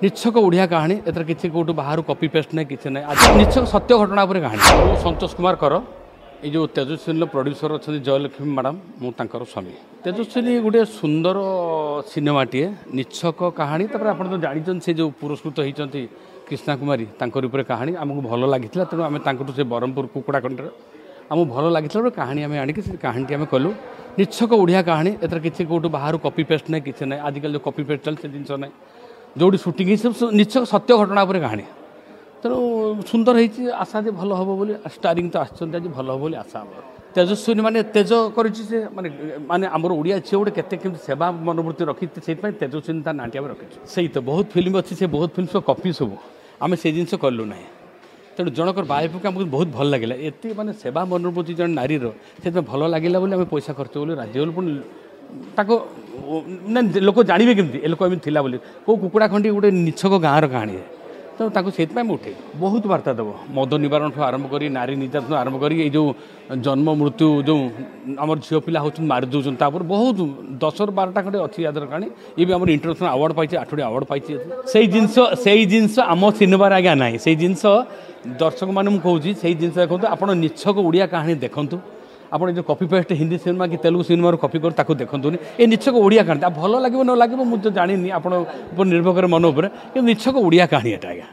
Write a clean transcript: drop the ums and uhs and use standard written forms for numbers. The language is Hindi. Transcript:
निच्छक ओडिया कहानी एथर किसी कौटू बाहर कॉपी पेस्ट नहीं किसी ना आज निच्छक सत्य घटना पर कहानी संतोष कुमार कर ये जो तेजस्विनी प्रोड्यूसर अच्छा जयलक्ष्मी मैडम मुझर स्वामी तेजस्विनी गोटे सुंदर सिनेमाटे निच्छक कहानी आप तो जानते से जो पुरस्कृत होती कृष्णा कुमारी कहानी आमको भल लगी तेणु आम से ब्रह्मपुर कुकुड़ा खंडर आमको भल लगी कहानी आम आणिक कहानी आम कलु निच्छक ओडिया कहानी एथर किसी कौटू बाहर कॉपी पेस्ट नहीं किसी ना आजिकल जो कॉपी पेस्ट चलते जिनस ना जो सुटिंग सब निश्चय सत्य घटना पर कहानी तेणु सुंदर होती आशा जे भल हम बोली स्टारिंग तो आज भल हम बोली आशा तेजस्विनी माने तेज कर माने माने आमर ओडिया झील गोटे केते सेवा मनोवृत्ति रखी से तेजस्विनी ता नाटी आम रखी से तो बहुत फिल्म अच्छी से बहुत फिल्म सब कॉपी सब आम से जिन कलु ना तेणु जनकर बायोपिक आमको बहुत भल लगे एत माने सेवा मनोवृत्ति जन नारी से भल लगे आम पैसा खर्च बोली राजी हल पुणी लोक जानवे केमती ए लोक एमती थी बोली कौ कुकुड़ा खंडी गोटे निच्छक गाँव कहानी है तो से उठे बहुत वार्ता देव मद निवारण ठूँ आरंभ कर नारी निर्यातन आरंभ कर जो जन्म मृत्यु जो आम झील पिला हो मारी दूसरी बहुत 10-12टा खंडे अच्छी यादर कहानी ये भी आम इंटरनेशनल अवार्ड पाई 8टी अवार्ड पाई से जिनस आम सिनेमार आज्ञा ना से जिनस दर्शक मैंने कहूँ से जिन देखो आप निच्छक ओडिया कहानी देखूँ आप जो कॉपी पेस्ट हिंदी सिनेमा कि तेलुगु सिनेमा कॉपी कर देखुनि ये निच्छक ओडिया कहानी भल लगे न लगे मुझे जानी आप निर्भर करे मन उपर निच्छक ओडिया कहानी एटा आज्ञा।